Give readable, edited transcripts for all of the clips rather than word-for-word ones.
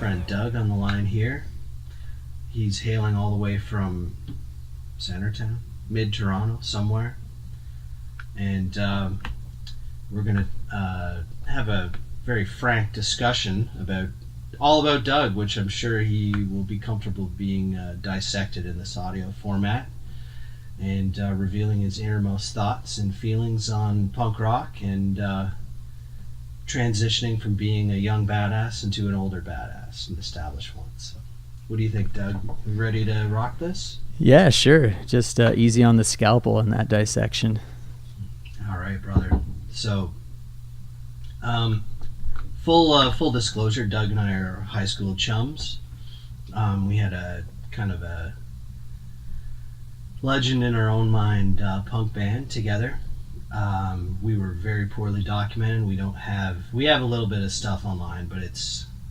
friend Doug on the line here. He's hailing all the way from Centertown, mid-Toronto, somewhere. And we're going to have a very frank discussion all about Doug, which I'm sure he will be comfortable being dissected in this audio format, and revealing his innermost thoughts and feelings on punk rock and transitioning from being a young badass into an older badass, an established one. So, what do you think, Doug? You ready to rock this? Yeah, sure. Just easy on the scalpel in that dissection. All right, brother. So, full disclosure, Doug and I are high school chums. We had a kind of a legend in our own mind punk band together. We were very poorly documented. We have a little bit of stuff online, but it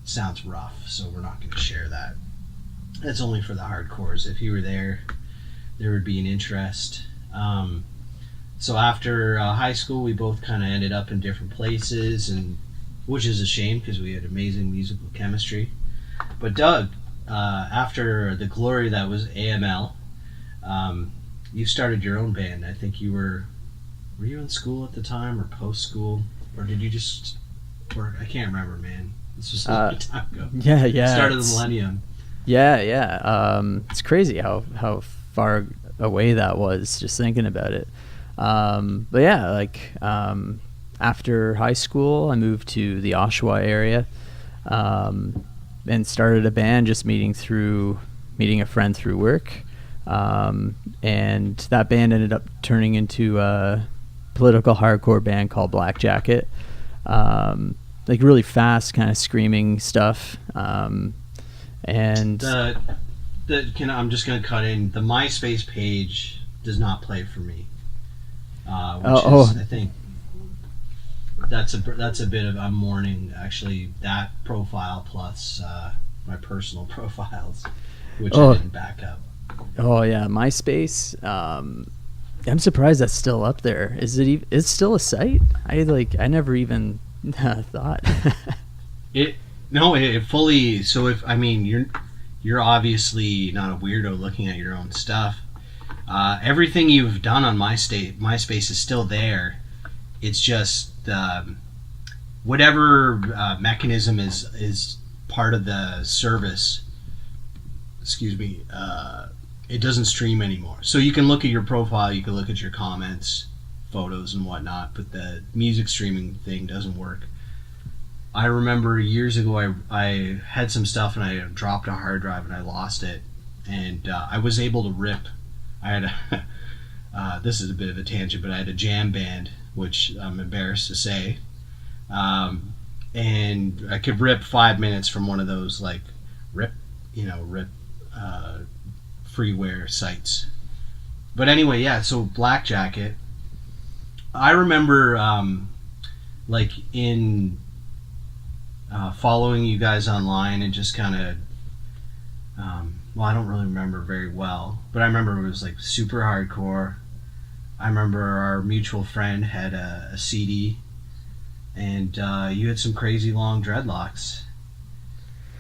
sounds rough, so we're not going to share that. That's only for the hardcores. If you were there would be an interest. So after high school, we both kind of ended up in different places, and which is a shame because we had amazing musical chemistry. But Doug, after the glory that was AML, you started your own band. I think you were you in school at the time or post school, or did you just work? I can't remember, man. This was a long time ago. Yeah. Start of the millennium. Yeah. It's crazy how far away that was, just thinking about it. But yeah, after high school, I moved to the Oshawa area, and started a band, just meeting a friend through work. And that band ended up turning into a political hardcore band called Black Jacket. Really fast, kind of screaming stuff. And I'm just going to cut in. The MySpace page does not play for me. I think that's a bit of, I'm mourning actually that profile plus my personal profiles, which I didn't back up. Oh yeah, MySpace. I'm surprised that's still up there. Is it? It's still a site? I never even thought. It fully. So you're obviously not a weirdo looking at your own stuff. Everything you've done on MySpace is still there. It's just whatever mechanism is part of the service. Excuse me. It doesn't stream anymore. So you can look at your profile, you can look at your comments, photos and whatnot, but the music streaming thing doesn't work. I remember years ago I had some stuff and I dropped a hard drive and I lost it, and I was able to rip. I had this is a bit of a tangent, but I had a jam band, which I'm embarrassed to say, and I could rip 5 minutes from one of those rip freeware sites. But anyway, yeah, so Black Jacket, I remember in following you guys online and just kind of I don't really remember very well, but I remember it was super hardcore. I remember our mutual friend had a CD, and you had some crazy long dreadlocks.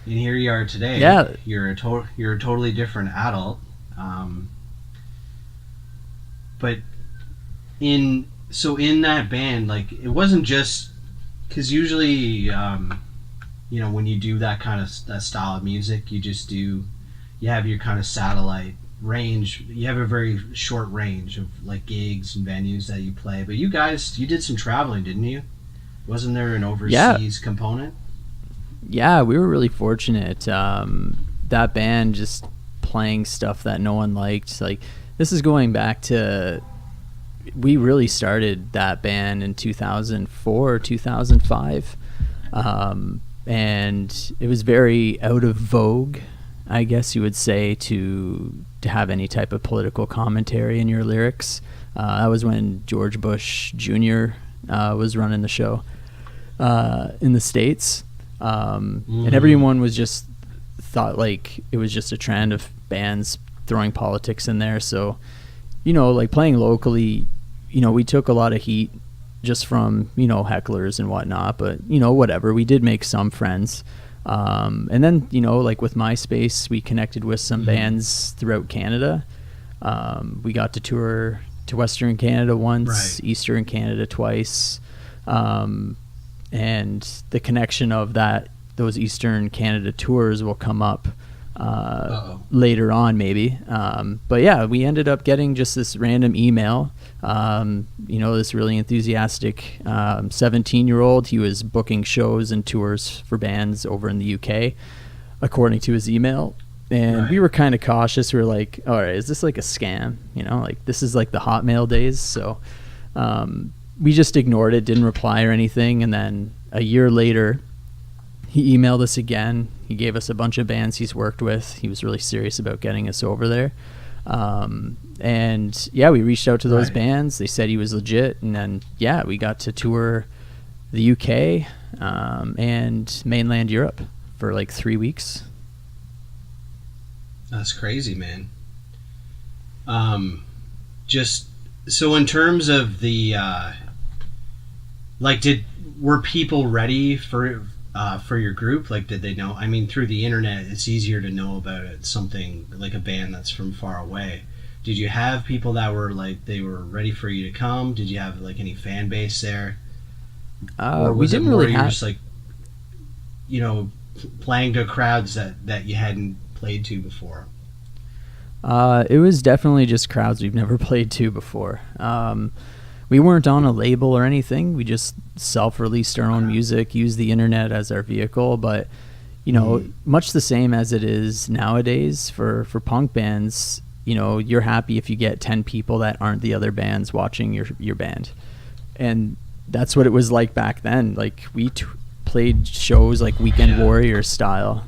And here you are today. Yeah, you're a totally different adult. But in that band, it wasn't just because usually, when you do that kind of that style of music, you have your kind of satellite range. You have a very short range of gigs and venues that you play. But you guys, you did some traveling, didn't you? Wasn't there an overseas component? Yeah, we were really fortunate. That band just playing stuff that no one liked. This is going back to, we really started that band in 2004 or 2005. And it was very out of vogue, I guess you would say, to have any type of political commentary in your lyrics. That was when George Bush Jr. Was running the show in the States. And everyone was just thought it was just a trend of bands throwing politics in there. So, playing locally, we took a lot of heat just from, hecklers and whatnot, but, whatever. We did make some friends. And then, like with MySpace, we connected with some bands throughout Canada. We got to tour to Western Canada once, Right. Eastern Canada twice. And the connection of those Eastern Canada tours will come up later on maybe. But yeah, we ended up getting just this random email. This really enthusiastic 17-year-old, he was booking shows and tours for bands over in the UK, according to his email. And we were kind of cautious. We were like, all right, is this like a scam? Like this is like the Hotmail days. So we just ignored it, didn't reply or anything. And then a year later, he emailed us again. He gave us a bunch of bands he's worked with. He was really serious about getting us over there. And yeah, we reached out to those bands. They said he was legit. And then, yeah, we got to tour the UK and mainland Europe for like 3 weeks. That's crazy, man. Just so in terms of the were people ready for your group? Like, did they know? I mean, through the internet, it's easier to know about it. Something like a band that's from far away. Did you have people that were like they were ready for you to come? Did you have like any fan base there? Or was we it didn't more really you're have. just like, playing to crowds that you hadn't played to before? It was definitely just crowds we've never played to before. We weren't on a label or anything. We just self-released our own music, used the internet as our vehicle. But, much the same as it is nowadays for punk bands, you're happy if you get 10 people that aren't the other bands watching your band. And that's what it was like back then. Like we played shows like Weekend Warrior style,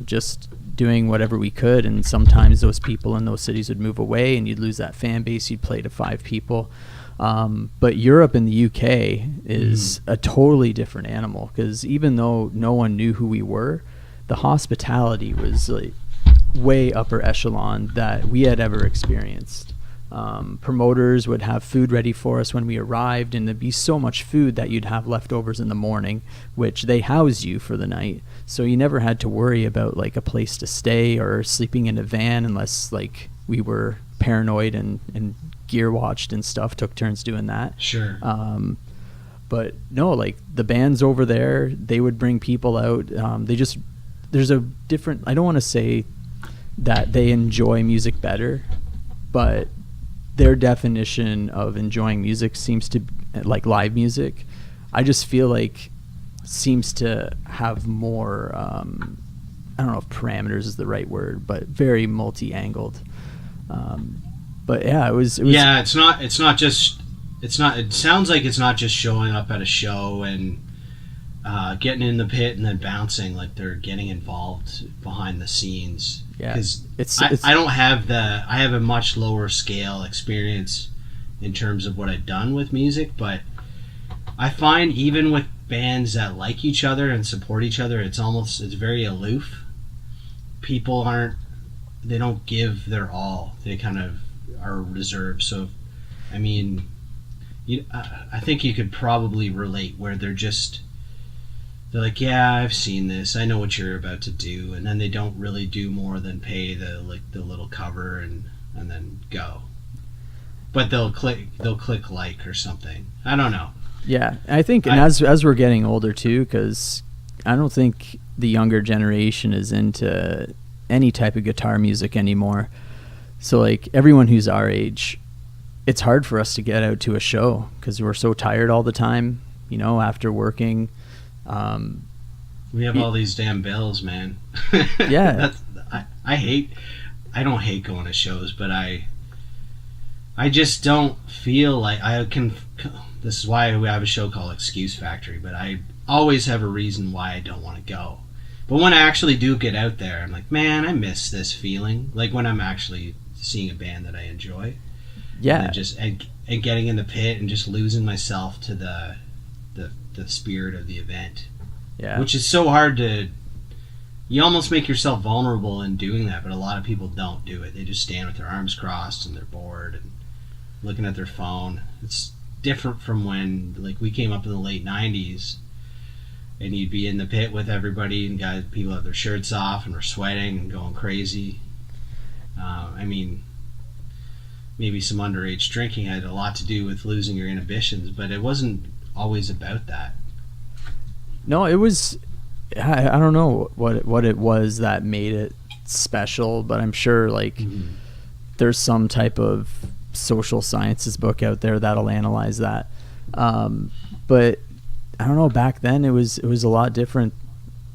just doing whatever we could. And sometimes those people in those cities would move away and you'd lose that fan base. You'd play to 5 people. But Europe and the UK is a totally different animal, because even though no one knew who we were, the hospitality was like way upper echelon that we had ever experienced. Promoters would have food ready for us when we arrived, and there'd be so much food that you'd have leftovers in the morning, which they housed you for the night. So you never had to worry about like a place to stay or sleeping in a van, unless like we were paranoid and gear watched and stuff, took turns doing that. Sure. But no, like the bands over there, they would bring people out. There's a different, I don't want to say that they enjoy music better, but their definition of enjoying music seems to, like live music, I just feel like seems to have more, I don't know if parameters is the right word, but very multi-angled. But yeah, it was. Yeah, it sounds like it's not just showing up at a show and getting in the pit and then bouncing. Like they're getting involved behind the scenes. Yeah, because it's I don't have I have a much lower scale experience in terms of what I've done with music, but I find even with bands that like each other and support each other, it's very aloof. People they don't give their all. They kind of are reserved. So, I mean, I think you could probably relate where they're like, yeah, I've seen this. I know what you're about to do, and then they don't really do more than pay the little cover and then go. But they'll click like or something. I don't know. Yeah, I think, and as we're getting older too, because I don't think the younger generation is into any type of guitar music anymore. So like everyone who's our age, it's hard for us to get out to a show because we're so tired all the time, after working. We have all these damn bills, man. Yeah. I don't hate going to shows, but I just don't feel like I can. This is why we have a show called Excuse Factory, but I always have a reason why I don't want to go. But when I actually do get out there, I'm like, man, I miss this feeling. Like when I'm actually seeing a band that I enjoy. Yeah. And getting in the pit and just losing myself to the spirit of the event. Yeah. Which is so hard to. You almost make yourself vulnerable in doing that, but a lot of people don't do it. They just stand with their arms crossed and they're bored and looking at their phone. It's different from when, like, we came up in the late 90s. and you'd be in the pit with everybody, and people have their shirts off and were sweating and going crazy. I mean, maybe some underage drinking had a lot to do with losing your inhibitions, but it wasn't always about that. No, it was. I don't know what it was that made it special, but I'm sure like there's some type of social sciences book out there that'll analyze that. But I don't know. Back then, it was a lot different.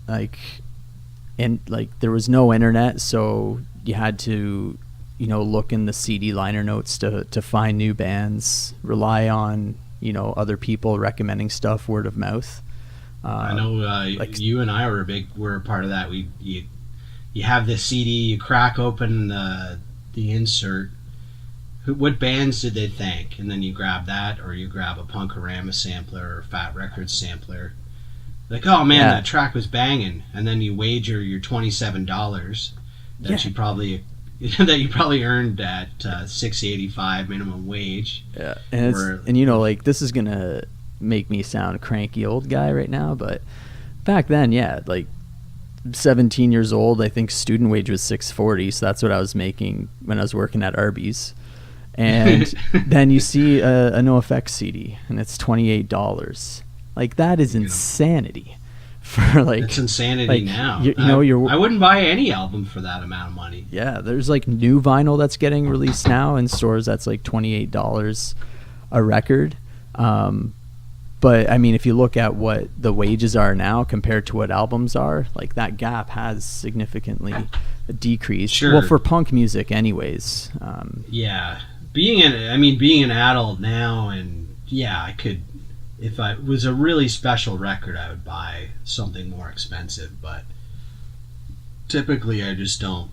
Like, and like there was no internet, so you had to, look in the CD liner notes to find new bands. Rely on other people recommending stuff, word of mouth. I know like you and I were a part of that. You have this CD, you crack open the insert. What bands did they thank? And then you grab that, or you grab a Punkorama sampler or Fat Records sampler. Like, oh man, that track was banging, and then you wager your $27 that you probably earned at $6.85 minimum wage. Yeah, and like this is gonna make me sound cranky old guy right now, but back then, like 17 years old, I think student wage was $6.40, so that's what I was making when I was working at Arby's. And then you see a NoFX CD and it's $28. Like, that is insanity. For like, it's insanity now. I wouldn't buy any album for that amount of money. Yeah, there's like new vinyl that's getting released now in stores that's like $28 a record. But I mean, if you look at what the wages are now compared to what albums are, like that gap has significantly decreased. Sure. Well, for punk music anyways. Yeah. Being an adult now, and I could, if it was a really special record, I would buy something more expensive, but typically I just don't.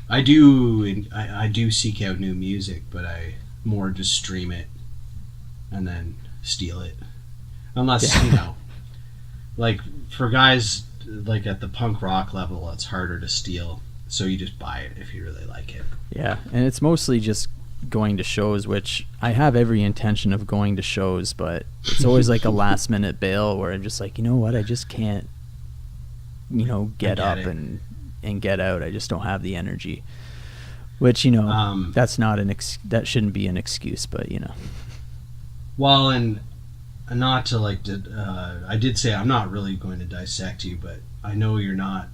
I do seek out new music, but I more just stream it and then steal it, unless like for guys like at the punk rock level, it's harder to steal, so you just buy it if you really like it. Yeah, and it's mostly just going to shows, which I have every intention of going to shows, but it's always like a last minute bail where I'm just like, you know what, I just can't get up and get out. I just don't have the energy, which that's not that shouldn't be an excuse, but Well, and not to I did say I'm not really going to dissect you, but I know you're not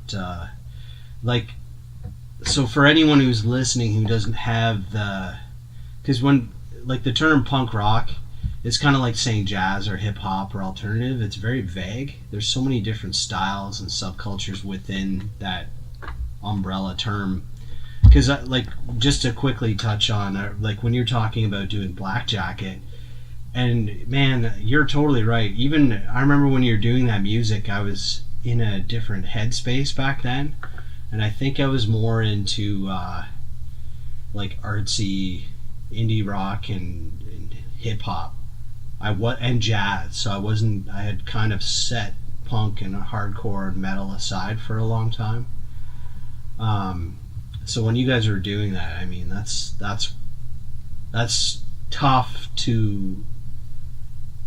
so for anyone who's listening who doesn't have because when like the term punk rock, it's kind of like saying jazz or hip hop or alternative. It's very vague. There's so many different styles and subcultures within that umbrella term. Because just to quickly touch on like when you're talking about doing Black Jacket. And man, you're totally right. Even I remember when you were doing that music, I was in a different headspace back then, and I think I was more into like artsy indie rock and hip hop. And jazz. So I had kind of set punk and hardcore and metal aside for a long time. So when you guys were doing that, I mean, that's tough to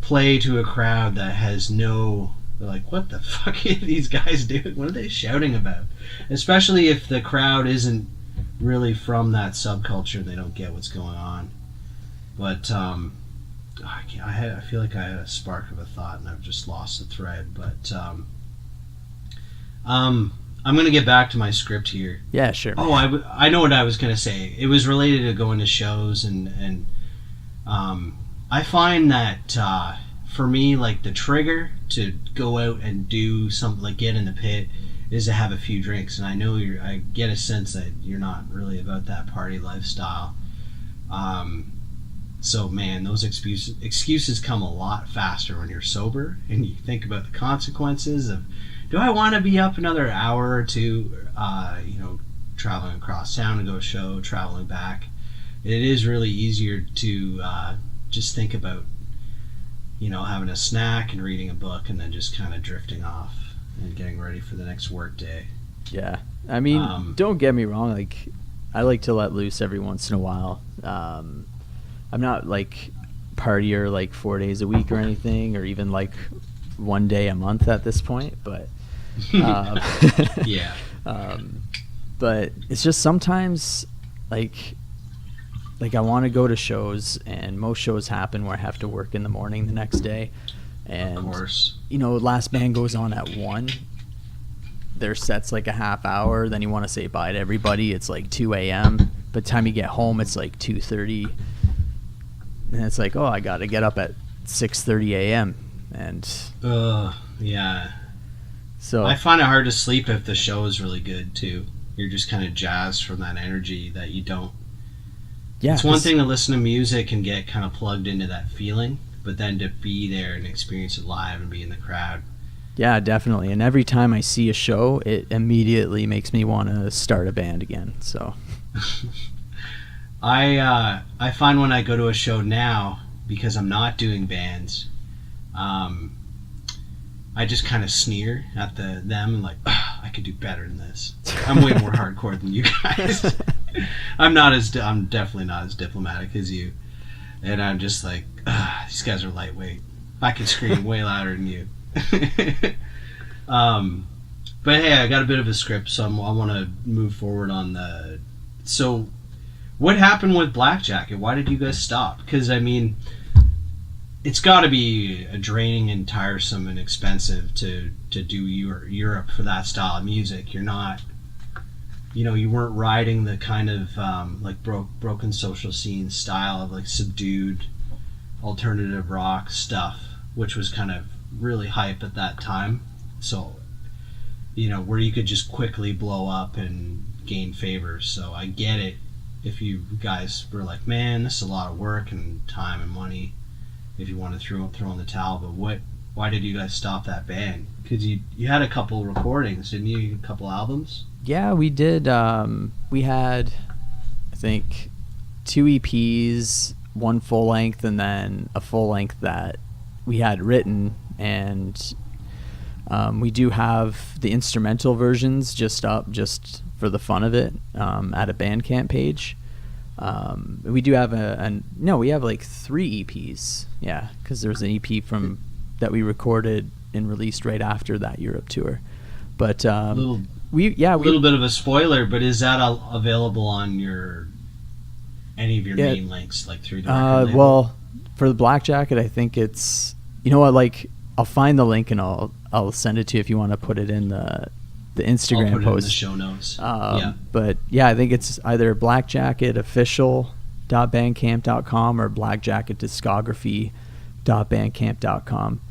play to a crowd that has they're like, what the fuck are these guys doing? What are they shouting about? Especially if the crowd isn't really from that subculture, they don't get what's going on. But I feel like I had a spark of a thought and I've just lost the thread. But I'm going to get back to my script here. Yeah, sure. Oh, I know what I was going to say. It was related to going to shows and I find that for me, like the trigger to go out and do something, like get in the pit, is to have a few drinks. And I know I get a sense that you're not really about that party lifestyle. So man, those excuses come a lot faster when you're sober, and you think about the consequences of, do I want to be up another hour or two, traveling across town to go to a show, traveling back. It is really easier to just think about, having a snack and reading a book and then just kind of drifting off and getting ready for the next work day. Yeah. I mean, don't get me wrong. Like, I like to let loose every once in a while. I'm not like partier like 4 days a week or anything, or even like one day a month at this point, but Yeah. But it's just sometimes like I want to go to shows, and most shows happen where I have to work in the morning the next day. And, of course. Last band goes on at 1. Their set's like a half hour. Then you want to say bye to everybody. It's like 2 a.m. By the time you get home, it's like 2:30. And it's like, oh, I got to get up at 6:30 a.m. And yeah. So I find it hard to sleep if the show is really good too. You're just kind of jazzed from that energy that you don't. Yeah, it's one thing to listen to music and get kind of plugged into that feeling, but then to be there and experience it live and be in the crowd. Yeah, definitely. And every time I see a show, it immediately makes me want to start a band again. So I find when I go to a show now, because I'm not doing bands, I just kind of sneer at them and like, I could do better than this. I'm way more hardcore than you guys. I'm definitely not as diplomatic as you. And I'm just like, these guys are lightweight. I can scream way louder than you. But hey, I got a bit of a script, so I want to move forward on the. So, what happened with Black Jacket? Why did you guys stop? Because I mean, it's got to be draining and tiresome and expensive to do Europe for that style of music. You're not, you weren't riding the kind of like broken social scene style of like subdued alternative rock stuff, which was kind of really hype at that time. So, where you could just quickly blow up and gain favor. So I get it if you guys were like, man, this is a lot of work and time and money, if you want to throw in the towel. But why did you guys stop that band? Because you had a couple recordings, didn't you? A couple albums? Yeah, we did. We had, I think, 2 EPs, 1 full length, and then a full length that we had written. And we do have the instrumental versions just up just for the fun of it at a Bandcamp page. We do have we have like 3 EPs. Yeah, because there's an EP that we recorded and released right after that Europe tour. But a little bit of a spoiler, but is that available on any of your main links, like through the record label? Well, for the Black Jacket, I think it's, I'll find the link and I'll send it to you if you want to put it in the Instagram I'll put post. It in the show notes. But yeah, I think it's either blackjacketofficial.bandcamp.com or blackjacketdiscography.bandcamp.com.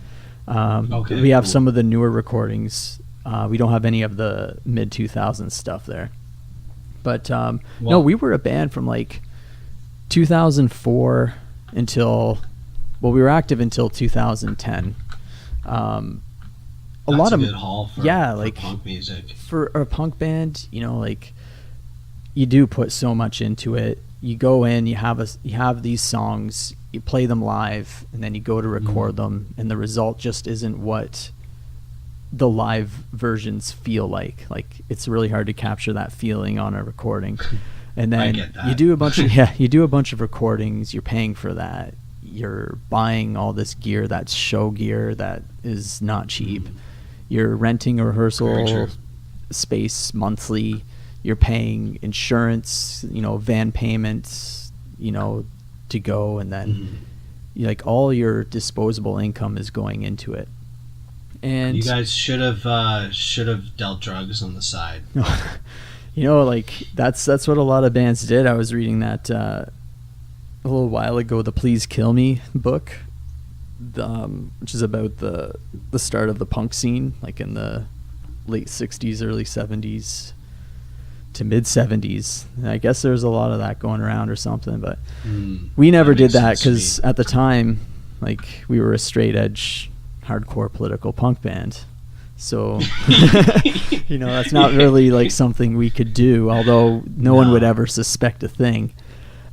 We have some of the newer recordings. We don't have any of the mid-2000s stuff there. But no, we were a band from like 2004 until, we were active until 2010. That's a good haul for punk music. For a punk band, you do put so much into it. You go in, you have these songs, you play them live, and then you go to record them, and the result just isn't what the live versions feel like. Like, it's really hard to capture that feeling on a recording. And then you do a bunch of recordings, you're paying for that. You're buying all this gear that's show gear that is not cheap. You're renting a rehearsal space monthly. You're paying insurance, van payments, to go, and then all your disposable income is going into it. And you guys should have dealt drugs on the side. That's what a lot of bands did. I was reading that a little while ago, the Please Kill Me book, which is about the start of the punk scene, like in the late 60s, early 70s to mid 70s. And I guess there's a lot of that going around or something, but we never did that because at the time, we were a straight edge hardcore political punk band. So, that's not really something we could do, although no one would ever suspect a thing.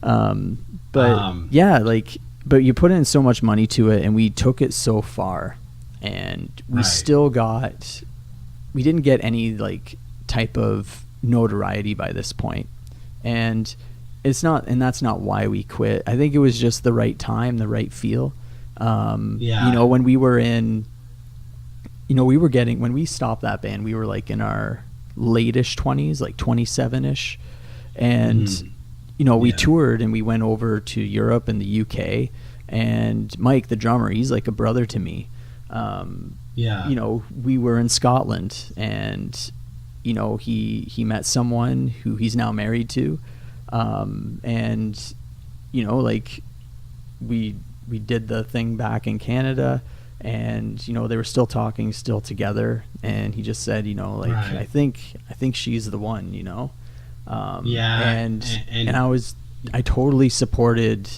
But you put in so much money to it, and we took it so far, and we didn't get any type of notoriety by this point. And that's not why we quit. I think it was just the right time, the right feel. When we were in we were getting, when we stopped that band, we were like in our late-ish 20s, like 27-ish. And, we toured and we went over to Europe and the UK. And Mike, the drummer, he's like a brother to me. We were in Scotland, and, he met someone who he's now married to. And, like we did the thing back in Canada, and they were still talking, still together, and he just said, right. I think she's the one, and I totally supported,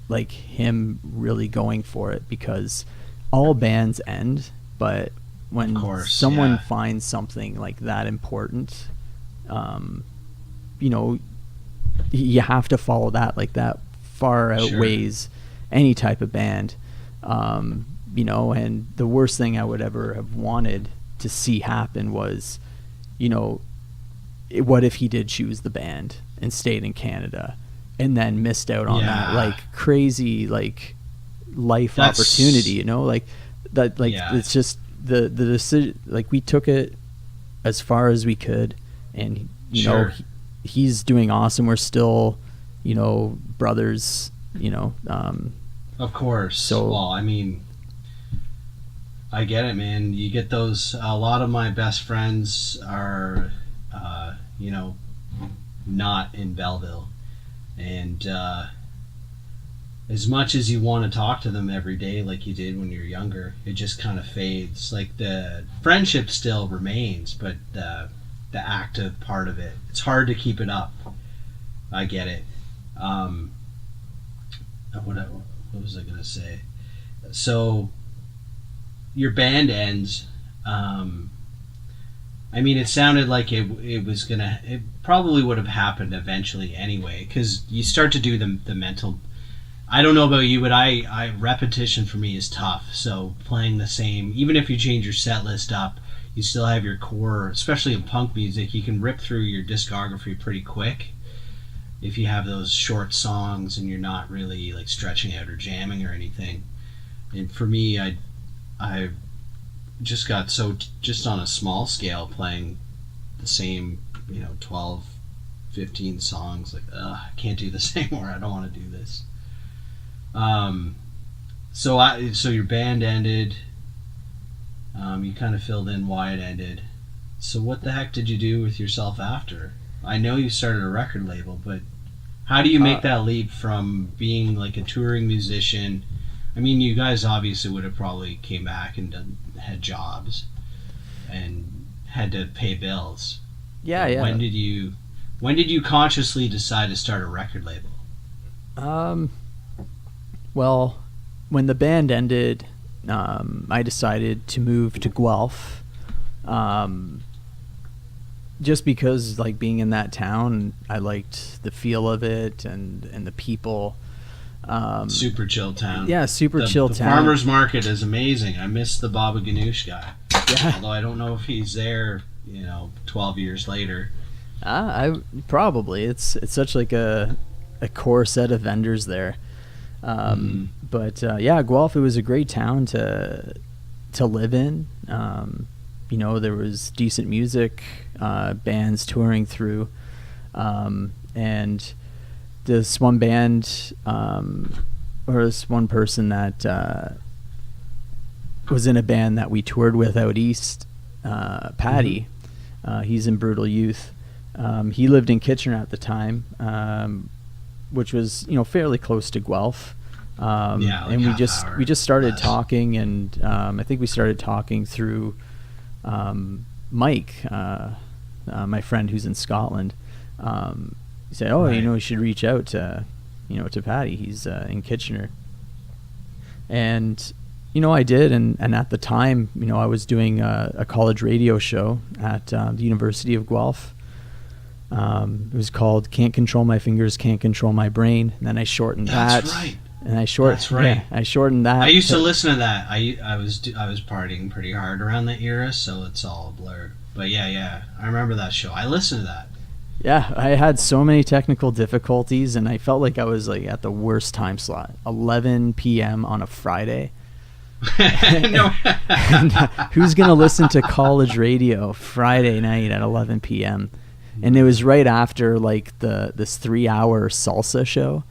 like him really going for it, because all bands end, but when someone finds something like that important, you have to follow that. Like, that far outweighs any type of band. And the worst thing I would ever have wanted to see happen was, what if he did choose the band and stayed in Canada and then missed out on that like crazy like life opportunity, like that, like it's just the decision. Like, we took it as far as we could, and he's doing awesome. We're still, brothers, Of course. So, well, I mean, I get it, man. You get those. A lot of my best friends are, not in Belleville, and as much as you want to talk to them every day, like you did when you're younger, it just kind of fades. Like, the friendship still remains, but the active part of it, it's hard to keep it up. I get it. What was I going to say? So, your band ends. I mean, it sounded like it was going to... It probably would have happened eventually anyway, because you start to do the mental... I don't know about you, but I repetition for me is tough. So, playing the same... Even if you change your set list up, you still have your core, especially in punk music. You can rip through your discography pretty quick if you have those short songs and you're not really like stretching out or jamming or anything. And for me, I just got so, just on a small scale, playing the same 12, 15 songs, like I can't do this anymore. I don't want to do this. So your band ended. You kind of filled in why it ended. So what the heck did you do with yourself after? I know you started a record label, but how do you make that leap from being like a touring musician? I mean, you guys obviously would have probably came back and had jobs and had to pay bills. Yeah. When did you consciously decide to start a record label? Well, when the band ended, I decided to move to Guelph. Just because, like, being in that town, I liked the feel of it and the people. Super chill town. Yeah, chill town. The farmer's market is amazing. I miss the Baba Ganoush guy. Yeah. Although I don't know if he's there, 12 years later. I probably. It's such like a core set of vendors there. But Guelph, it was a great town to live in. There was decent music, bands touring through, and this one band, or this one person that was in a band that we toured with out east, Patty. He's in Brutal Youth. He lived in Kitchener at the time, which was fairly close to Guelph. Like and we just started talking, and I think we started talking through Mike, my friend who's in Scotland. He said, you should reach out to Patty. He's in Kitchener. And I did, and at the time, I was doing a college radio show at the University of Guelph. It was called "Can't Control My Fingers, Can't Control My Brain," and then I shortened that. That's right. And I shortened that. I used to listen to that. I was partying pretty hard around that era, so it's all a blur. But yeah, I remember that show. I listened to that. Yeah, I had so many technical difficulties, and I felt like I was like at the worst time slot, 11 p.m. on a Friday. No. And who's gonna listen to college radio Friday night at 11 p.m.? And it was right after like this 3-hour salsa show.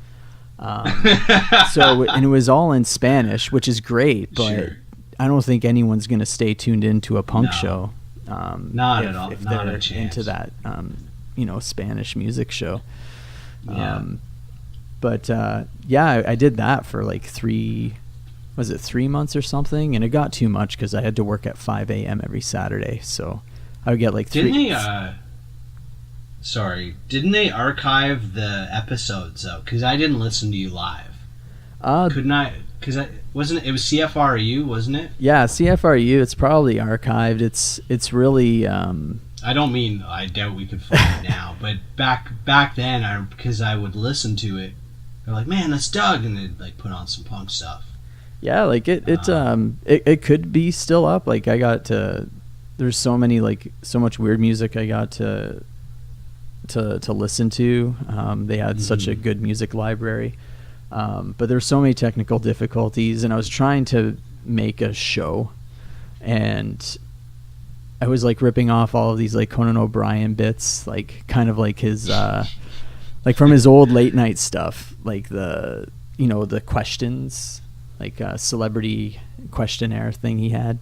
And it was all in Spanish, which is great, but Sure. I don't think anyone's gonna stay tuned into a punk No. show. Not at all. If Not they're a chance. into that, Spanish music show. Yeah. I did that for like 3 months or something, and it got too much because I had to work at 5 a.m. every Saturday, so I would get like Didn't they archive the episodes though? Because I didn't listen to you live. Couldn't I? Because it was CFRU, wasn't it? Yeah, CFRU. It's probably archived. It's really. I don't mean I doubt we could find it now, but back then, because I would listen to it, they're like, "Man, that's Doug," and they'd like put on some punk stuff. Yeah, like it could be still up. Like I got to. There's so much weird music I got to listen to. They had such a good music library. But there's so many technical difficulties, and I was trying to make a show, and I was like ripping off all of these like Conan O'Brien bits, like kind of like his like from his old late night stuff, like the questions, like celebrity questionnaire thing he had.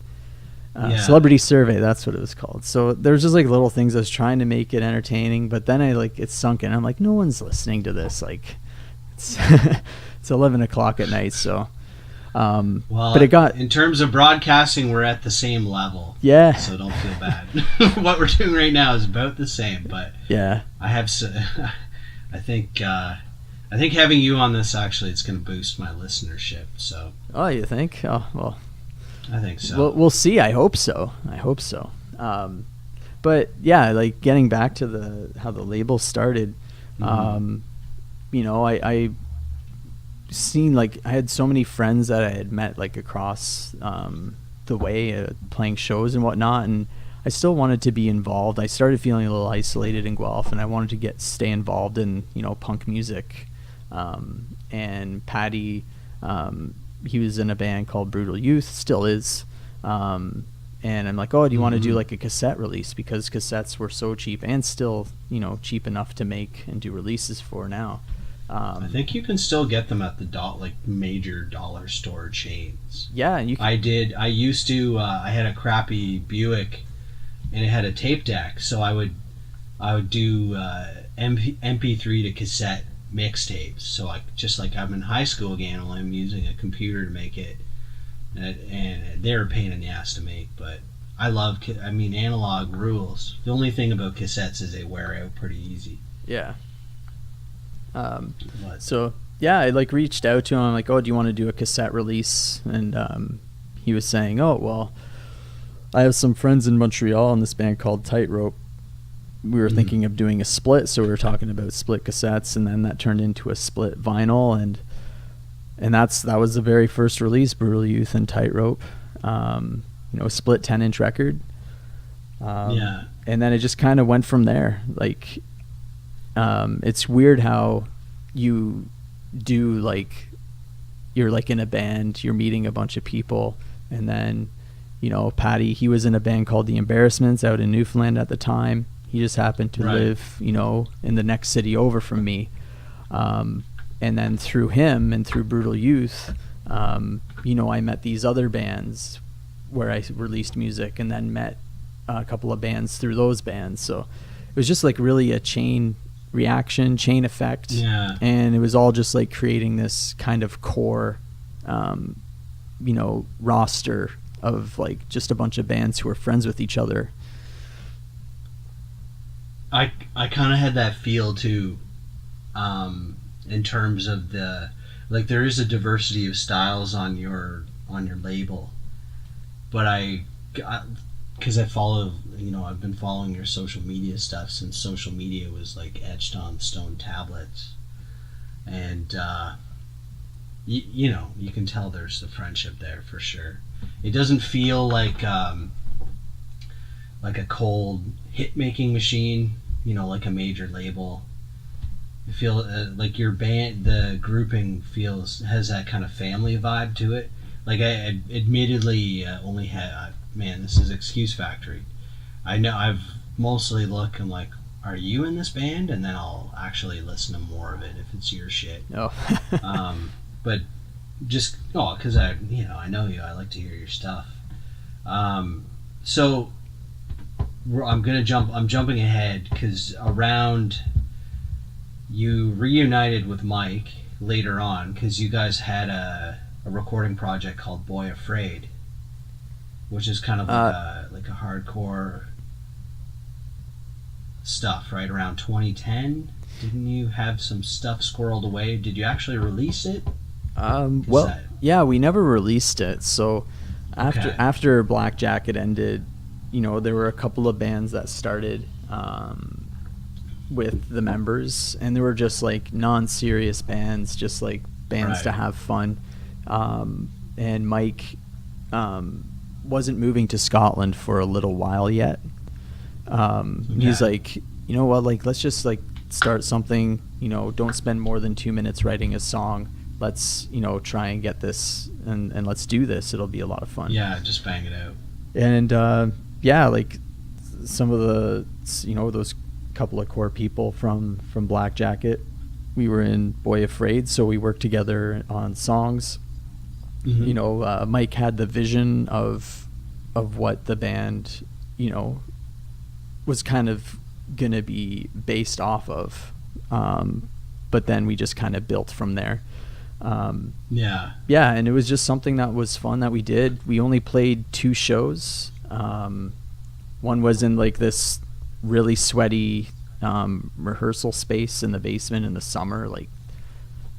Celebrity survey, that's what it was called. So there's just like little things I was trying to make it entertaining, but then it sunk in. I'm like, no one's listening to this. Like it's 11 o'clock at night. So, but it got, in terms of broadcasting, we're at the same level. Yeah. So don't feel bad. What we're doing right now is about the same, but yeah, I think having you on this, actually, it's going to boost my listenership. So. Oh, you think? Oh, well. I think so. We'll see. I hope so. But yeah, like getting back to how the label started, I seen like I had so many friends that I had met like across the way playing shows and whatnot, and I still wanted to be involved. I started feeling a little isolated in Guelph, and I wanted to stay involved in punk music. And Patty. He was in a band called Brutal Youth, still is, and I'm like, oh, do you want to do like a cassette release, because cassettes were so cheap and still cheap enough to make and do releases for now. I think you can still get them at the major dollar store chains. Yeah, and you can. I used to. I had a crappy Buick, and it had a tape deck, so I would do MP3 to cassette mixtapes. So I'm in high school again, while I'm using a computer to make it, and they're a pain in the ass to make, but I love. Analog rules. The only thing about cassettes is they wear out pretty easy. Yeah. So yeah, I like reached out to him. I'm like, oh, do you want to do a cassette release? And he was saying, oh, well, I have some friends in Montreal in this band called Tightrope. We were thinking of doing a split, so we were talking about split cassettes, and then that turned into a split vinyl, and that was the very first release, Brutal Youth and Tightrope. A split 10-inch record. And then it just kind of went from there. Like, it's weird how you do, like, you're like in a band, you're meeting a bunch of people, and then Patty, he was in a band called The Embarrassments out in Newfoundland at the time. He just happened to live, in the next city over from me. And then through him and through Brutal Youth, I met these other bands where I released music, and then met a couple of bands through those bands. So it was just like really a chain reaction, chain effect. Yeah. And it was all just like creating this kind of core, roster of like just a bunch of bands who are friends with each other. I kind of had that feel too, in terms of there is a diversity of styles on your label, but because I follow, I've been following your social media stuff since social media was like etched on stone tablets, and you can tell there's the friendship there for sure. It doesn't feel like a cold hit-making machine, like a major label. I feel like your band, the grouping has that kind of family vibe to it. Like I admittedly only had man, this is Excuse Factory. I know I've mostly I'm like, are you in this band? And then I'll actually listen to more of it if it's your shit. Oh. But just because I know you. I like to hear your stuff. So I'm jumping ahead because around you reunited with Mike later on because you guys had a recording project called Boy Afraid, which is kind of like a hardcore stuff, right? Around 2010, didn't you have some stuff squirreled away? Did you actually release it? Yeah, we never released it. So after Black Jacket ended, there were a couple of bands that started with the members, and they were just like non-serious bands, just like bands to have fun. And Mike wasn't moving to Scotland for a little while yet. He's like, you know what, like, let's just like start something, don't spend more than 2 minutes writing a song. Let's, try and get this and let's do this. It'll be a lot of fun. Yeah, just bang it out. And like some of the, those couple of core people from Black Jacket, we were in Boy Afraid, so we worked together on songs. Mm-hmm. Mike had the vision of what the band, was kind of gonna be based off of, but then we just kind of built from there. And it was just something that was fun that we did. We only played 2 shows. One was in like this really sweaty rehearsal space in the basement in the summer. Like,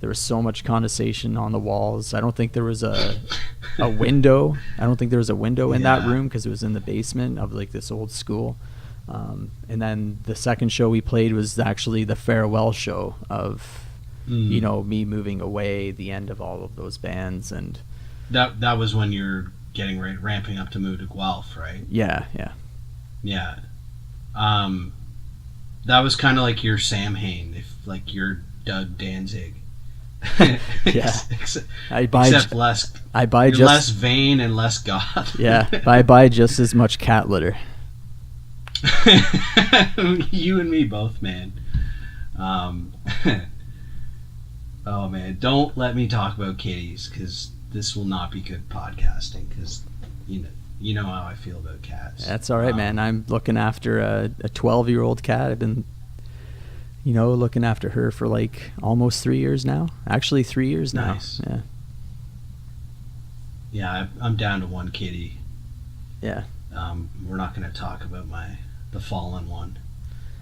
there was so much condensation on the walls. I don't think there was a window. I don't think there was a window in that room because it was in the basement of like this old school. And then the second show we played was actually the farewell show of me moving away, the end of all of those bands. And that was when you're getting ramping up to move to Guelph, right? Yeah. That was kind of like your Sam Hain, if like your Doug Danzig. Yeah. Except less vain and less goth. Yeah, I buy just as much cat litter. You and me both, man. Oh man, don't let me talk about kitties, because this will not be good podcasting, because you know how I feel about cats. That's all right, man. I'm looking after a 12-year-old cat. I've been looking after her for like almost 3 years now. Actually 3 years now. Nice. Yeah, I'm down to one kitty. Yeah. We're not going to talk about the fallen one.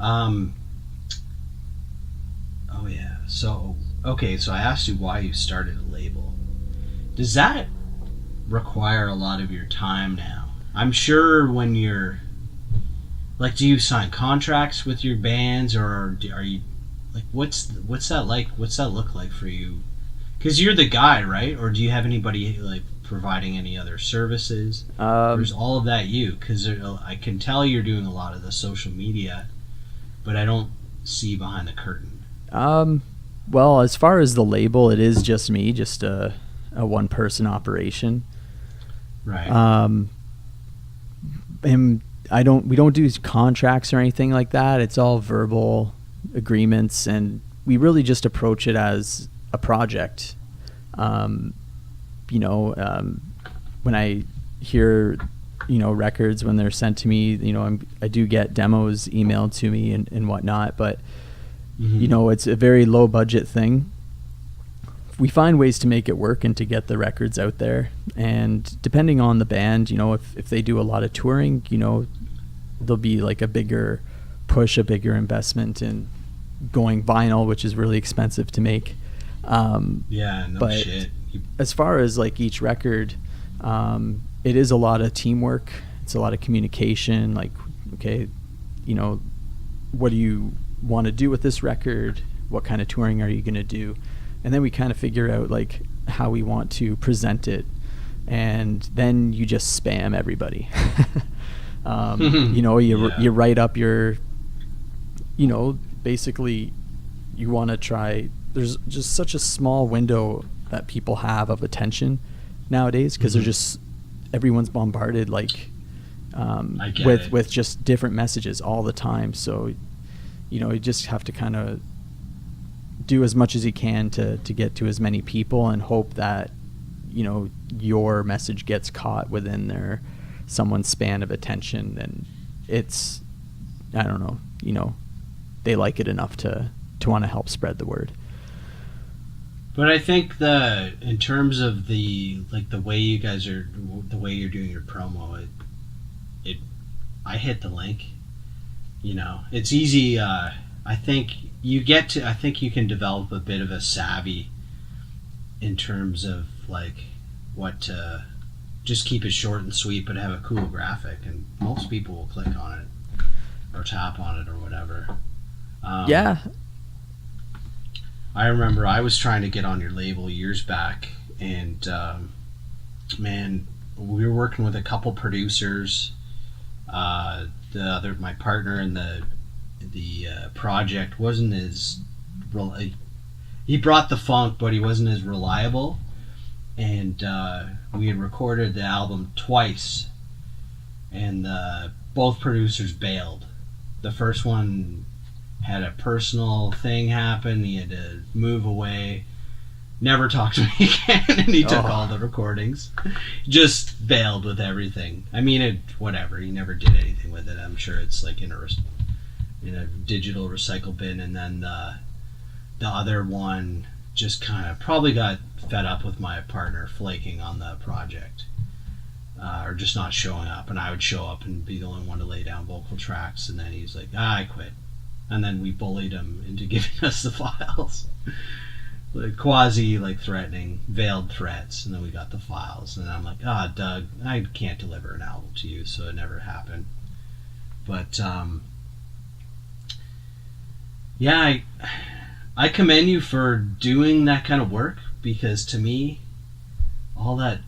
Oh yeah. So I asked you why you started a label. Does that require a lot of your time now? I'm sure when you're like, do you sign contracts with your bands, or are you like, what's that like? What's that look like for you? Because you're the guy, right? Or do you have anybody like providing any other services? Or is all of that you? Because I can tell you're doing a lot of the social media, but I don't see behind the curtain. Well, as far as the label, it is just me, just a one-person operation. Right. And we don't do contracts or anything like that. It's all verbal agreements, and we really just approach it as a project. When I hear, records, when they're sent to me, I do get demos emailed to me and whatnot, but it's a very low budget thing. We find ways to make it work and to get the records out there. And depending on the band, if they do a lot of touring, there'll be like a bigger push, a bigger investment in going vinyl, which is really expensive to make. Shit. As far as like each record, it is a lot of teamwork. It's a lot of communication. Like, okay, what do you want to do with this record? What kind of touring are you going to do? And then we kind of figure out like how we want to present it, and then you just spam everybody. You write up your, basically you want to try. There's just such a small window that people have of attention, nowadays, because they're just, everyone's bombarded like with just different messages all the time. So, you know, you just have to kind of do as much as you can to get to as many people, and hope that, you know, your message gets caught within someone's span of attention, and it's, I don't know, you know, they like it enough to want to help spread the word. But I think in terms of the way you guys are, the way you're doing your promo, I hit the link. You know, it's easy. I think you can develop a bit of a savvy in terms of like what to just keep it short and sweet, but have a cool graphic, and most people will click on it or tap on it or whatever. Yeah. I remember I was trying to get on your label years back, and man, we were working with a couple producers. My partner in the project wasn't as he brought the funk, but he wasn't as reliable, and we had recorded the album twice, and both producers bailed. The first one had a personal thing happen. He had to move away, never talked to me again, and he took all the recordings. Just bailed with everything. I mean, whatever. He never did anything with it. I'm sure it's like in a digital recycle bin. And then the other one just kind of probably got fed up with my partner flaking on the project, or just not showing up. And I would show up and be the only one to lay down vocal tracks. And then he's like, I quit. And then we bullied him into giving us the files. Quasi threatening, veiled threats, and then we got the files, and I'm like, Doug, I can't deliver an album to you, so it never happened. But yeah, I commend you for doing that kind of work, because to me, all that,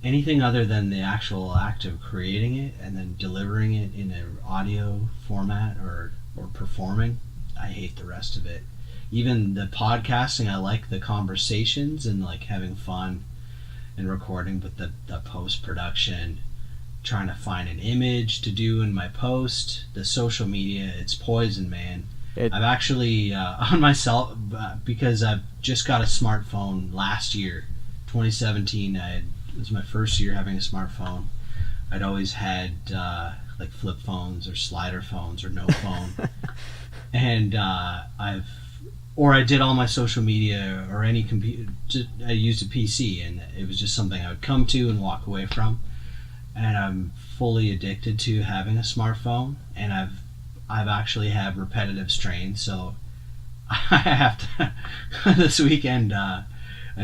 anything other than the actual act of creating it and then delivering it in an audio format or performing, I hate the rest of it. Even the podcasting, I like the conversations and like having fun and recording, but the post-production, trying to find an image to do in my post, the social media, it's poison, man. I've actually, on myself, because I've just got a smartphone last year, 2017, it was my first year having a smartphone. I'd always had like flip phones or slider phones or no phone. And I did all my social media or any computer. I used a PC, and it was just something I would come to and walk away from. And I'm fully addicted to having a smartphone, and I've actually had repetitive strain. So I have to this weekend. I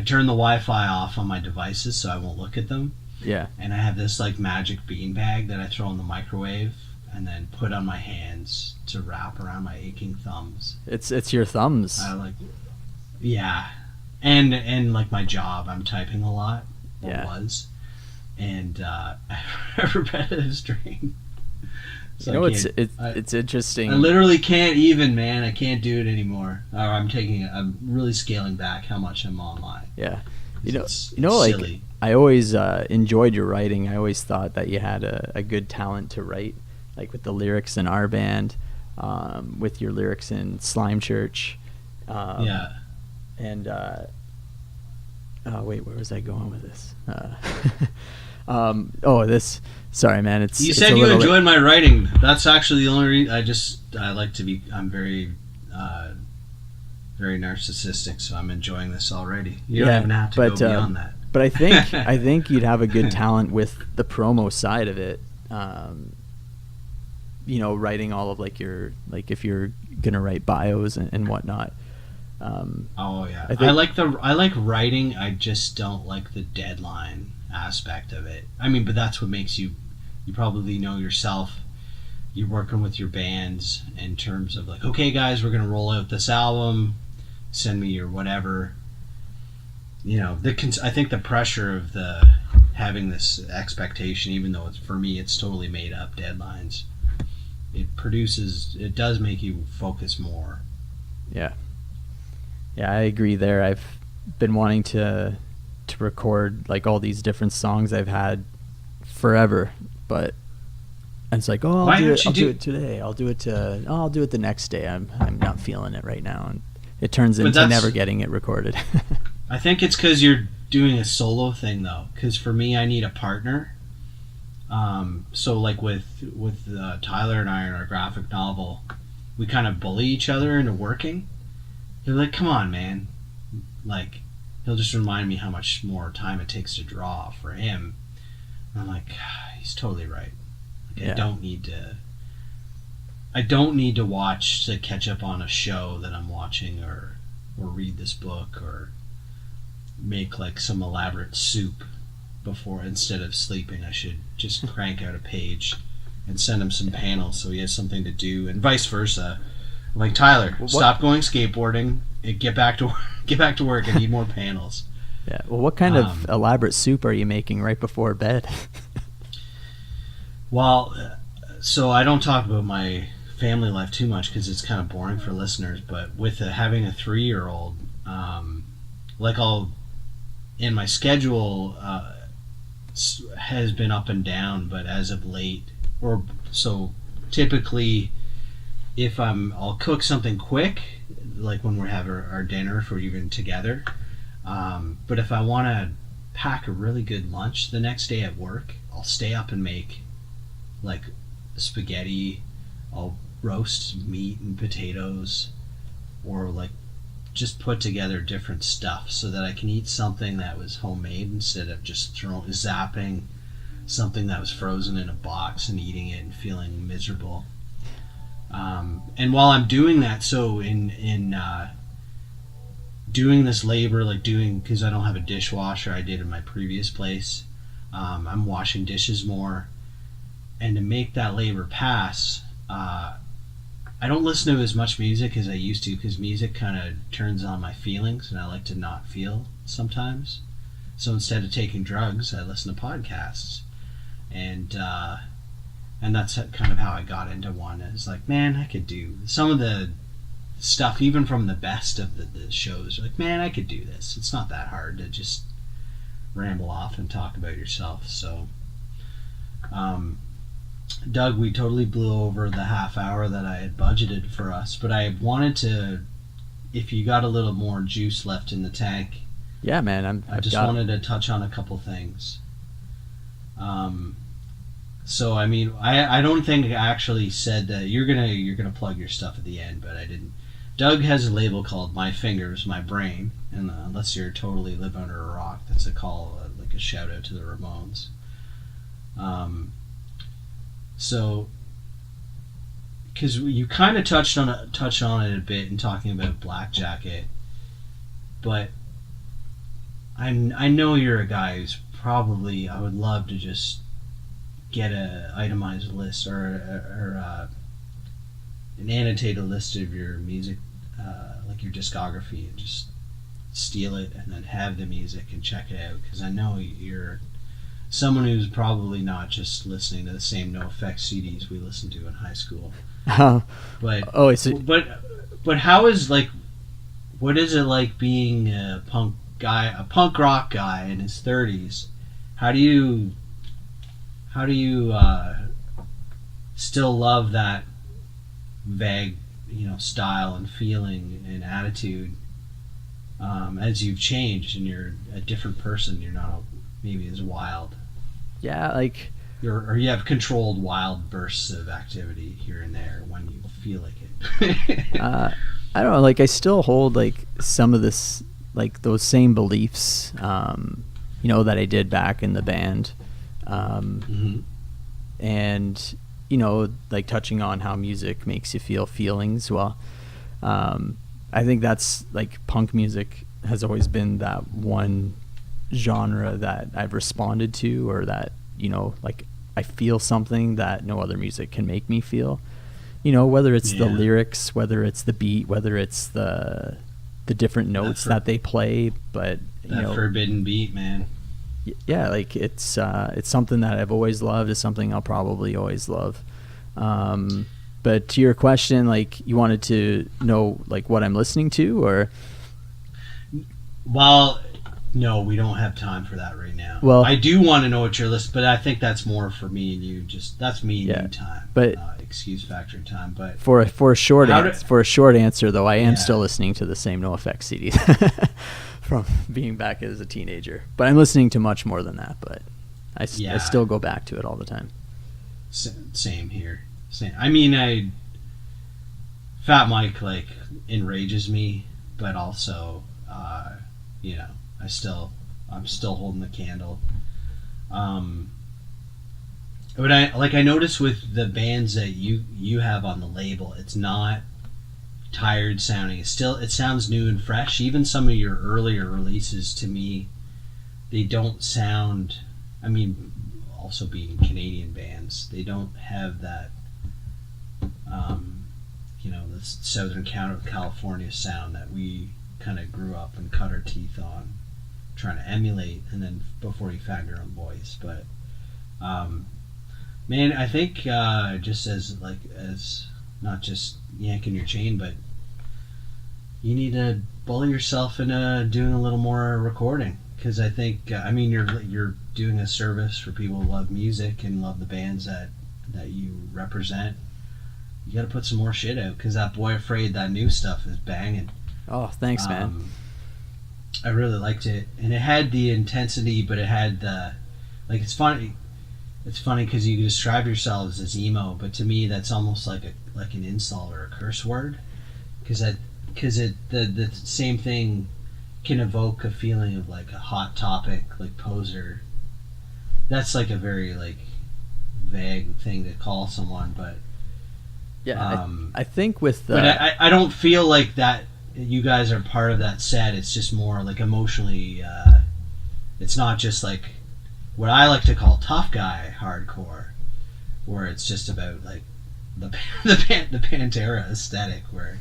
turn the Wi-Fi off on my devices so I won't look at them. Yeah. And I have this like magic beanbag that I throw in the microwave and then put on my hands to wrap around my aching thumbs. It's your thumbs. Yeah. And like my job, I'm typing a lot. Yeah. Was. And repetitive strain. So you know, it's interesting. I literally can't even, man. I can't do it anymore. Or I'm really scaling back how much I'm online. Yeah. It's like silly. I always enjoyed your writing. I always thought that you had a good talent to write, like with the lyrics in Our Band, with your lyrics in Slime Church. Yeah. And wait, where was I going with this? Sorry, man. You said you enjoyed my writing. That's actually the only reason. I'm very, very narcissistic, so I'm enjoying this already. You don't even have to go beyond that. But I think you'd have a good talent with the promo side of it. Writing all of if you're gonna write bios and whatnot. I like writing. I just don't like the deadline aspect of it. I mean, but that's what makes you probably know yourself. You're working with your bands in terms of like, okay guys, we're gonna roll out this album, send me your whatever. I think the pressure of having this expectation, even though for me it's totally made up deadlines, it does make you focus more. Yeah, I agree there. I've been wanting to to record like all these different songs I've had forever, but it's like, oh, I'll do it today. I'll do it the next day. I'm not feeling it right now, and it turns into never getting it recorded. I think it's because you're doing a solo thing though. Because for me, I need a partner. So like with Tyler and I in our graphic novel, we kind of bully each other into working. They're like, come on, man. Like, he'll just remind me how much more time it takes to draw for him. And I'm like, he's totally right. Like, yeah. I don't need to watch to catch up on a show that I'm watching or read this book or make like some elaborate soup before instead of sleeping. I should just crank out a page and send him some panels so he has something to do, and vice versa. I'm like, Tyler, stop going skateboarding and get back to work. I need more panels. Yeah. Well, what kind of elaborate soup are you making right before bed? Well, so I don't talk about my family life too much because it's kind of boring for listeners. But with having a 3-year-old, like in my schedule has been up and down. But as of late, or so typically, if I'll cook something quick, like when we're having our dinner, if we're even together. But if I want to pack a really good lunch the next day at work, I'll stay up and make like spaghetti. I'll roast meat and potatoes, or like just put together different stuff so that I can eat something that was homemade instead of just zapping something that was frozen in a box and eating it and feeling miserable. And while I'm doing that, so in doing this labor, because I don't have a dishwasher, I did in my previous place, I'm washing dishes more. And to make that labor pass, I don't listen to as much music as I used to, because music kind of turns on my feelings, and I like to not feel sometimes. So instead of taking drugs, I listen to podcasts. And that's kind of how I got into one. It's like, man, I could do some of the stuff, even from the best of the shows. Like, man, I could do this. It's not that hard to just ramble off and talk about yourself. So, Doug, we totally blew over the half hour that I had budgeted for us, but I wanted to, if you got a little more juice left in the tank. Yeah, man, I just wanted to touch on a couple things. So I mean, I don't think I actually said that you're gonna plug your stuff at the end, but I didn't. Doug has a label called My Fingers, My Brain, and unless you're totally live under a rock, that's a call, like a shout out to the Ramones. So, because you kind of touched on it a bit in talking about Black Jacket, but I know you're a guy who's probably, I would love to just get a itemized list or an annotated list of your music, like your discography, and just steal it and then have the music and check it out, because I know you're someone who's probably not just listening to the same NoFX CDs we listened to in high school. But how is, like, what is it like being a punk rock guy in his 30s? How do you still love that vague, style and feeling and attitude as you've changed and you're a different person? You're not maybe as wild. Yeah, like or you have controlled wild bursts of activity here and there when you feel like it. I don't know. Like, I still hold like some of this, like those same beliefs, that I did back in the band. And like touching on how music makes you feel feelings. Well, I think that's like punk music has always been that one genre that I've responded to, or that like I feel something that no other music can make me feel. Whether it's the lyrics, whether it's the beat, whether it's the different notes that they play, but that forbidden beat, man. Yeah, like it's something that I've always loved. It's something I'll probably always love. But to your question, like, you wanted to know like what I'm listening to, or? Well, No, we don't have time for that right now. Well, I do want to know what your list, but I think that's more for me and you. Just that's me and you time, but excuse factory time. But for a short answer, though, I am still listening to the same NoFX CDs from being back as a teenager. But I'm listening to much more than that. But I still go back to it all the time. Same here. Same. I mean, Fat Mike like enrages me, but also, you know. I'm still holding the candle. But I noticed with the bands that you have on the label, it's not tired sounding. It sounds new and fresh. Even some of your earlier releases, to me, they don't sound. I mean, also being Canadian bands, they don't have that. The Southern California sound that we kind of grew up and cut our teeth on trying to emulate, and then before you found your own voice. But man, I think just as not just yanking your chain, but you need to bully yourself into doing a little more recording, because I think you're doing a service for people who love music and love the bands that you represent. You got to put some more shit out, because that Boy Afraid, that new stuff is banging. Oh, thanks, man. I really liked it, and it had the intensity, but it had the it's funny. It's funny because you describe yourselves as emo, but to me that's almost like an insult or a curse word, because the same thing can evoke a feeling of like a hot topic, like poser. That's like a very like vague thing to call someone, but yeah, I think with but I don't feel like that. You guys are part of that set. It's just more like emotionally. It's not just like what I like to call tough guy hardcore, where it's just about like the Pantera aesthetic, where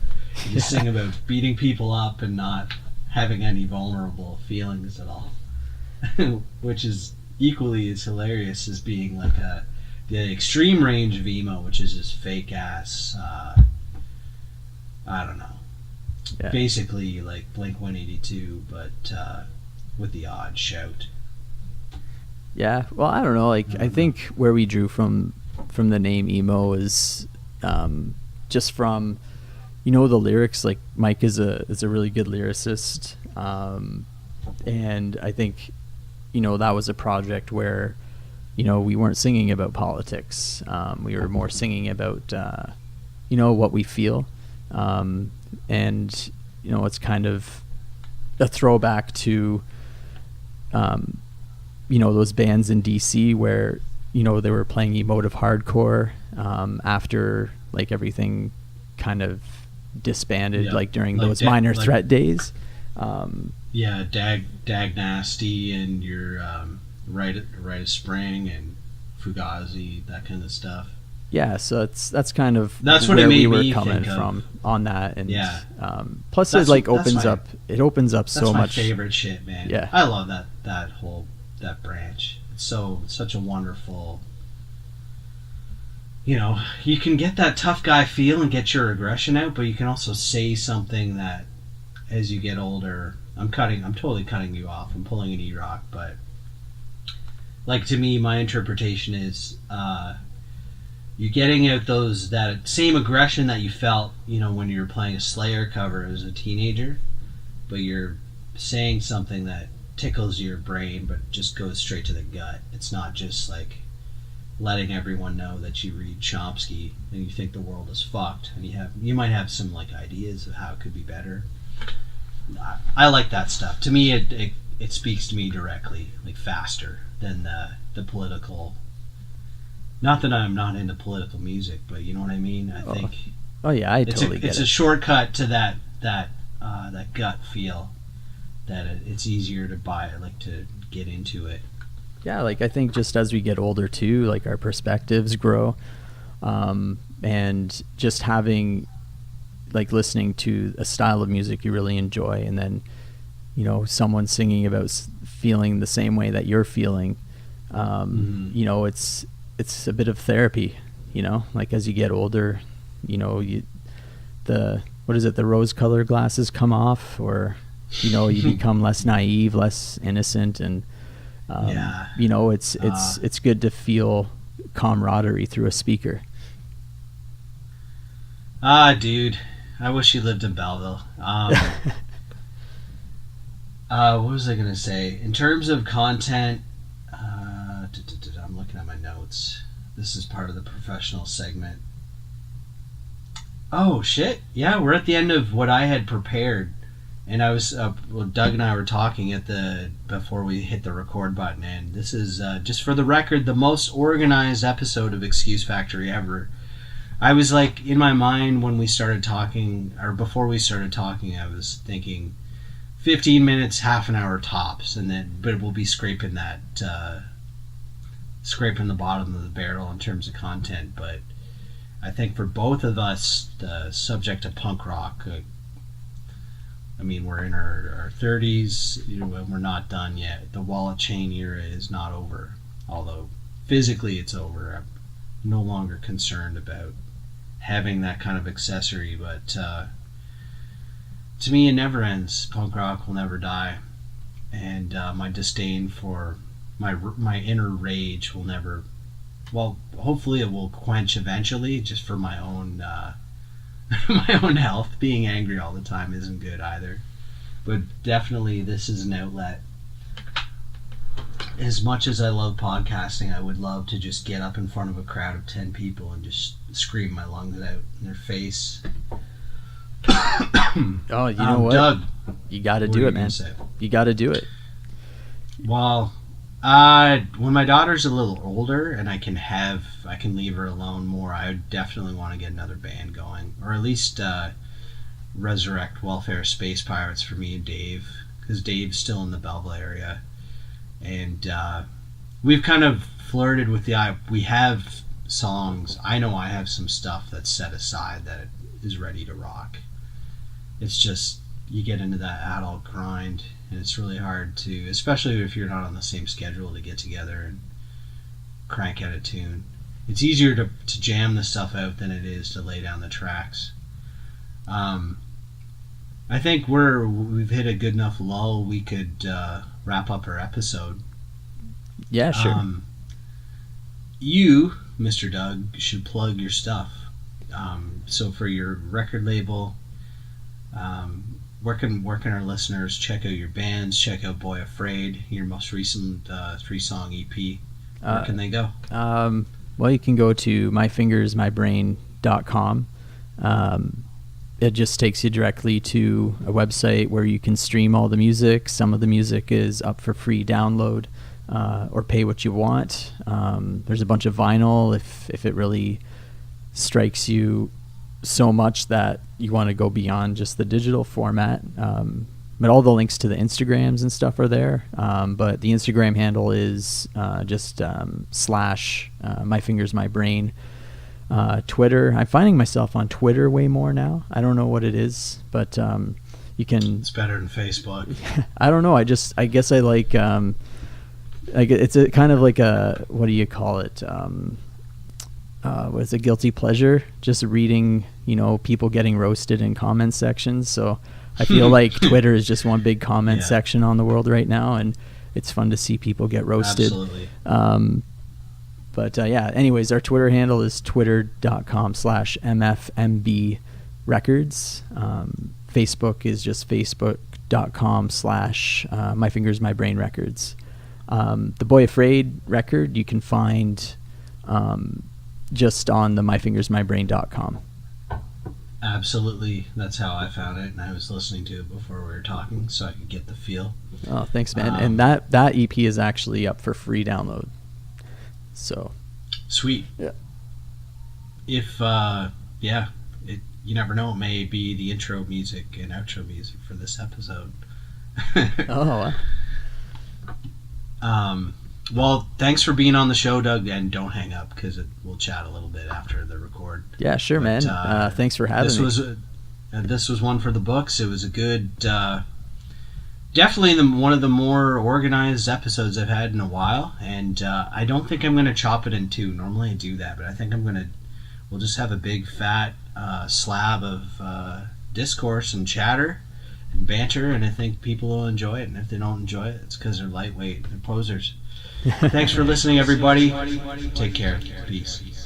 you sing about beating people up and not having any vulnerable feelings at all, which is equally as hilarious as being like the extreme range of emo, which is this fake ass. I don't know. Yeah. Basically like Blink-182, but with the odd shout. Yeah, well, I don't know. Like, I think where we drew from the name emo is just from, the lyrics. Like, Mike is a really good lyricist, and I think, that was a project where, we weren't singing about politics. We were more singing about, what we feel. And it's kind of a throwback to those bands in DC where they were playing emotive hardcore after like everything kind of disbanded, like during those Minor Threat days. Dag Nasty and your Rite of Spring and Fugazi, that kind of stuff. Yeah, so that's kind of what where it made we were me coming think from on that, and plus that's, it like opens up so much. That's my favorite shit, man. Yeah, I love that branch. It's such a wonderful. You can get that tough guy feel and get your aggression out, but you can also say something that, as you get older, I'm totally cutting you off. I'm pulling an E-Rock, but like to me, my interpretation is. You're getting out that same aggression that you felt, when you were playing a Slayer cover as a teenager, but you're saying something that tickles your brain, but just goes straight to the gut. It's not just like letting everyone know that you read Chomsky and you think the world is fucked, and you might have some like ideas of how it could be better. I like that stuff. To me, it speaks to me directly, like faster than the political. Not that I'm not into political music, but you know what I mean. I think. Oh yeah, I totally get it. It's a shortcut to that gut feel. That it's easier to buy, like to get into it. Yeah, like I think just as we get older too, like our perspectives grow, and just having, like listening to a style of music you really enjoy, and then, someone singing about feeling the same way that you're feeling, it's a bit of therapy, like as you get older, the rose-colored glasses come off, or you become less naive, less innocent, and it's good to feel camaraderie through a speaker. Dude, I wish you lived in Belleville. What was I gonna say? In terms of content, I'm looking at my notes. This is part of the professional segment. Oh shit! Yeah, we're at the end of what I had prepared, and I was Doug and I were talking before we hit the record button, and this is just for the record the most organized episode of Excuse Factory ever. I was like, in my mind when we started talking, or before we started talking, I was thinking 15 minutes, half an hour tops, but we'll be scraping the bottom of the barrel in terms of content. But I think for both of us, the subject of punk rock, we're in our 30s, and we're not done yet. The wallet chain era is not over, although physically it's over. I'm no longer concerned about having that kind of accessory, but to me it never ends. Punk rock will never die, and my disdain for my inner rage will never, well, hopefully it will quench eventually, just for my own my own health. Being angry all the time isn't good either, but definitely this is an outlet. As much as I love podcasting, I would love to just get up in front of a crowd of 10 people and just scream my lungs out in their face. Oh, you know what? Doug, you got to do it, man. You got to do it. Well, when my daughter's a little older and I can leave her alone more, I would definitely want to get another band going, or at least resurrect Welfare Space Pirates for me and Dave, because Dave's still in the Belleville area. And we've kind of flirted with we have songs. I know I have some stuff that's set aside that is ready to rock. It's just, you get into that adult grind, and it's really hard to, especially if you're not on the same schedule, to get together and crank out a tune. It's easier to jam the stuff out than it is to lay down the tracks. I think we've hit a good enough lull. We could wrap up our episode. Yeah, sure. You, Mr. Doug, should plug your stuff. So for your record label, where can our listeners check out your bands, check out Boy Afraid, your most recent 3-song EP? Where can they go? Well, you can go to myfingersmybrain.com. It just takes you directly to a website where you can stream all the music. Some of the music is up for free download, or pay what you want. There's a bunch of vinyl if it really strikes you so much that you want to go beyond just the digital format. But all the links to the Instagrams and stuff are there. But the Instagram handle is just /myfingersmybrain. Twitter, I'm finding myself on Twitter way more now. I don't know what it is, but you can. It's better than Facebook. I don't know. I guess I like it's a kind of like a, what do you call it? What's a guilty pleasure? Just reading, people getting roasted in comment sections. So I feel like Twitter is just one big comment section on the world right now, and it's fun to see people get roasted. Absolutely. But anyways, our Twitter handle is twitter.com/MFMB records. Facebook is just facebook.com/myfingersmybrain records. The Boy Afraid record you can find just on the myfingersmybrain.com. Absolutely. That's how I found it, and I was listening to it before we were talking so I could get the feel. Oh, thanks, man. And that EP is actually up for free download. So sweet. Yeah. If you never know, it may be the intro music and outro music for this episode. Oh. Well, thanks for being on the show, Doug, and don't hang up, because we'll chat a little bit after the record. Yeah, sure, man. Thanks for having me. This was one for the books. It was a good, definitely one of the more organized episodes I've had in a while, and I don't think I'm going to chop it in two. Normally I do that, but I think we'll just have a big fat slab of discourse and chatter, and banter, and I think people will enjoy it. And if they don't enjoy it, it's because they're lightweight and posers. Thanks for listening, everybody. Take care. Peace.